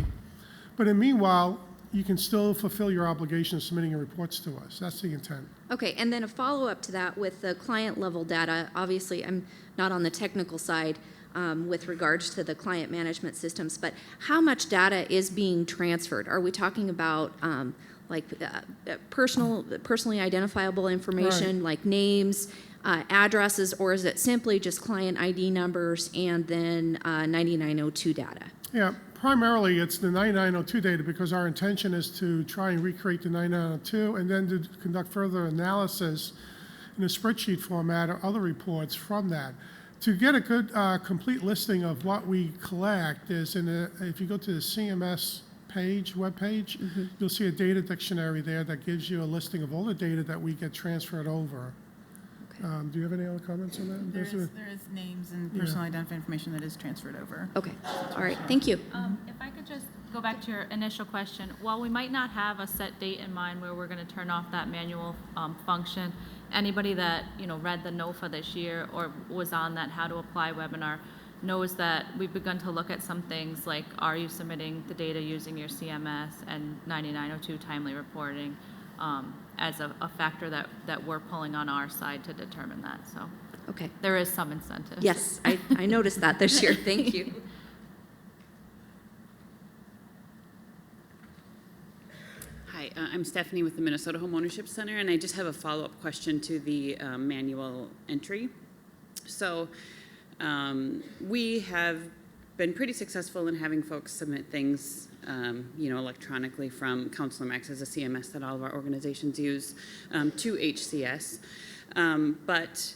But in meanwhile, you can still fulfill your obligation of submitting your reports to us. That's the intent. Okay, and then a follow-up to that with the client level data. Obviously, I'm not on the technical side with regards to the client management systems, but how much data is being transferred? Are we talking about personally identifiable information, like names, addresses, or is it simply just client ID numbers and then 9902 data? Yeah, primarily it's the 9902 data because our intention is to try and recreate the 9902 and then to conduct further analysis in a spreadsheet format or other reports from that. To get a good complete listing of what we collect is if you go to the CMS page, webpage, you'll see a data dictionary there that gives you a listing of all the data that we get transferred over. Do you have any other comments on that? There is names and personal identifying information that is transferred over. Okay, all right, thank you. If I could just go back to your initial question, while we might not have a set date in mind where we're going to turn off that manual function, anybody that read the NOFA this year or was on that How to Apply webinar knows that we've begun to look at some things like, are you submitting the data using your CMS and 9902 timely reporting as a factor that we're pulling on our side to determine that. So okay, there is some incentive. Yes, I noticed that this year. Thank you. Hi, I'm Stephanie with the Minnesota Homeownership Center, and I just have a follow-up question to the manual entry. So we have been pretty successful in having folks submit things electronically from Counselor Max as a CMS that all of our organizations use to HCS. But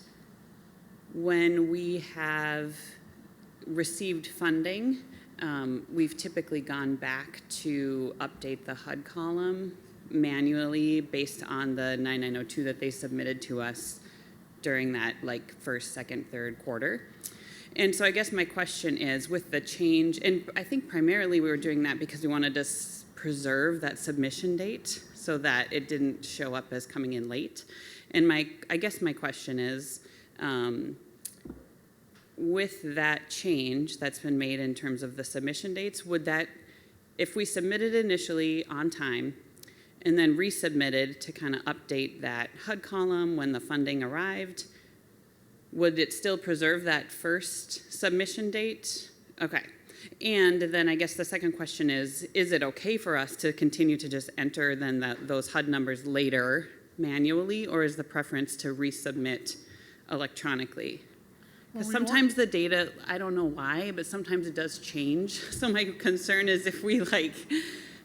when we have received funding, we've typically gone back to update the HUD column manually based on the 9902 that they submitted to us during that first, second, third quarter. And so I guess my question is, with the change, and I think primarily we were doing that because we wanted to preserve that submission date so that it didn't show up as coming in late. And I guess my question is, with that change that's been made in terms of the submission dates, would that if we submitted initially on time and then resubmitted to kind of update that HUD column when the funding arrived, would it still preserve that first submission date? Okay. And then I guess the second question is it okay for us to continue to just enter then those HUD numbers later manually, or is the preference to resubmit electronically? Because sometimes the data, I don't know why, but sometimes it does change. So my concern is if we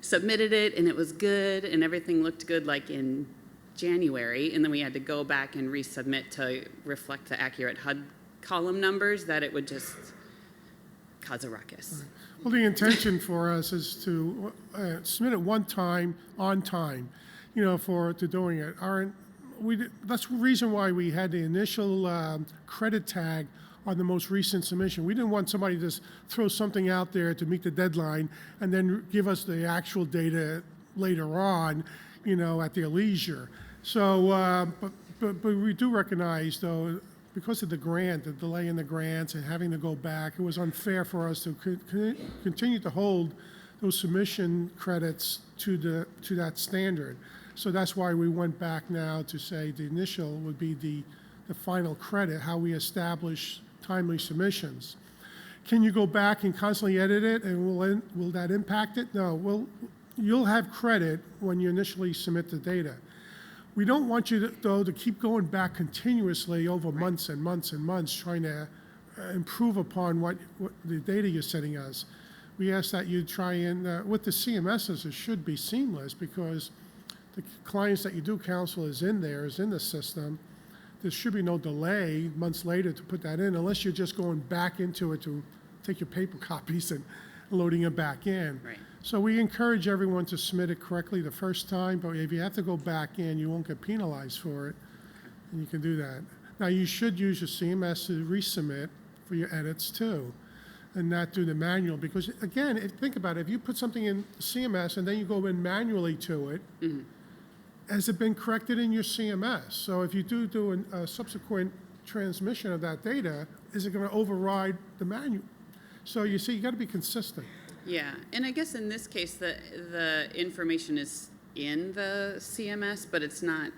submitted it and it was good and everything looked good in January, and then we had to go back and resubmit to reflect the accurate HUD column numbers, that it would just cause a ruckus. Well, the intention for us is to submit it one time, on time, to doing it. That's the reason why we had the initial credit tag on the most recent submission. We didn't want somebody to just throw something out there to meet the deadline and then give us the actual data later on, at their leisure. So, but we do recognize, though, because of the delay in the grants and having to go back, it was unfair for us to continue to hold those submission credits to that standard. So that's why we went back now to say the initial would be the final credit, how we establish timely submissions. Can you go back and constantly edit it, and will that impact it? No. You'll have credit when you initially submit the data. We don't want you, though, to keep going back continuously over months and months and months trying to improve upon what the data you're sending us. We ask that you try and, with the CMSs, it should be seamless because the clients that you do counsel is in the system. There should be no delay months later to put that in unless you're just going back into it to take your paper copies and loading it back in. Right. So we encourage everyone to submit it correctly the first time, but if you have to go back in, you won't get penalized for it, and you can do that. Now, you should use your CMS to resubmit for your edits too, and not do the manual, because again, think about it, if you put something in CMS and then you go in manually to it, has it been corrected in your CMS? So if you do a subsequent transmission of that data, is it going to override the manual? So you see, you got to be consistent. Yeah, and I guess in this case, the information is in the CMS, but it's not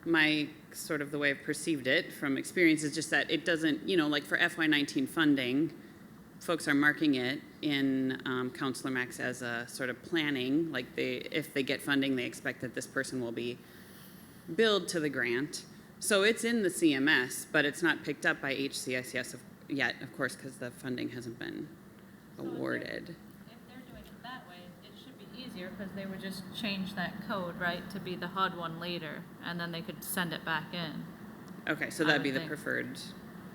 my sort of the way I've perceived it from experience is just that it doesn't, for FY19 funding, folks are marking it in Counselor Max as a sort of planning, if they get funding, they expect that this person will be billed to the grant. So it's in the CMS, but it's not picked up by HCS yet, of course, because the funding hasn't been awarded. If they're doing it that way, it should be easier because they would just change that code, right, to be the HUD one later, and then they could send it back in. Okay, so that'd be the preferred.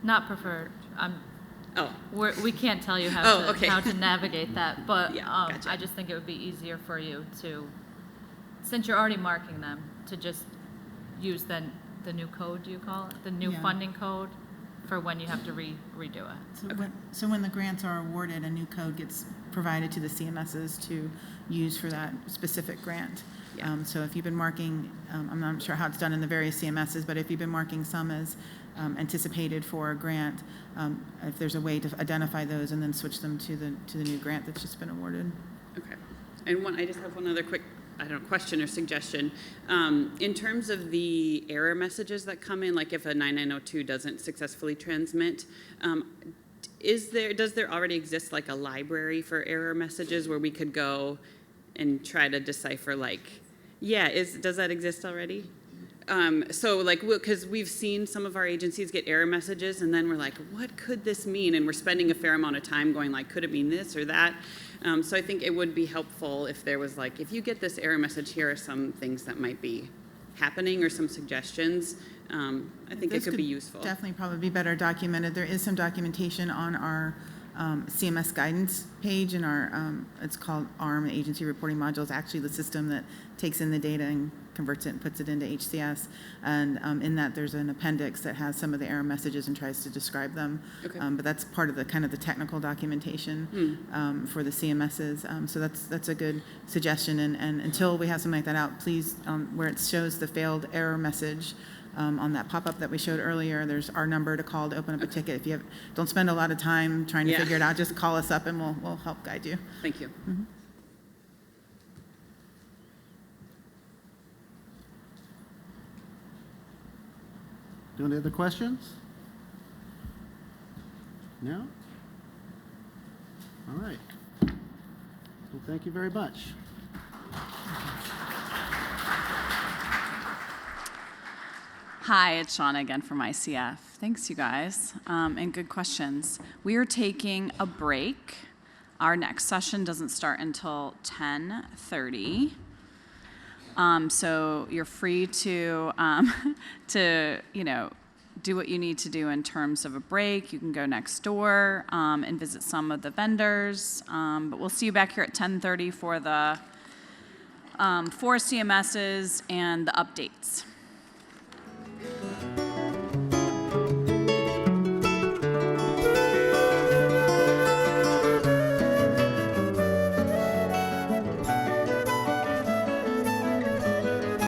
Not preferred. We can't tell you how to navigate that, but gotcha. I just think it would be easier for you to, since you're already marking them, to just use the new code, do you call it? The new funding code for when you have to redo it. So when the grants are awarded, a new code gets provided to the CMSs to use for that specific grant. Yeah. So if you've been marking, I'm not sure how it's done in the various CMSs, but if you've been marking some as anticipated for a grant, if there's a way to identify those and then switch them to the new grant that's just been awarded. Okay. And I just have one other quick, question or suggestion. In terms of the error messages that come in, like if a 9902 doesn't successfully transmit, does there already exist like a library for error messages where we could go and try to decipher does that exist already? Because we've seen some of our agencies get error messages and then we're like, what could this mean? And we're spending a fair amount of time going could it mean this or that? So I think it would be helpful if there was if you get this error message, here are some things that might be happening or some suggestions. I think it could be useful. Definitely probably be better documented. There is some documentation on our CMS guidance page in our, it's called ARM, Agency Reporting Module. It's actually the system that takes in the data and converts it and puts it into HCS. And in that, there's an appendix that has some of the error messages and tries to describe them. Okay. But that's part of the kind of the technical documentation for the CMSs. So that's a good suggestion. And until we have something like that out, please, where it shows the failed error message, on that pop-up that we showed earlier, there's our number to call to open up a ticket. If you don't spend a lot of time trying to figure it out, just call us up and we'll help guide you. Thank you. Any other questions? No? All right. Well, thank you very much. Hi, it's Shauna again from ICF. Thanks, you guys, and good questions. We are taking a break. Our next session doesn't start until 10:30. So you're free to do what you need to do in terms of a break. You can go next door and visit some of the vendors. But we'll see you back here at 10:30 for the 4 CMSs and the updates.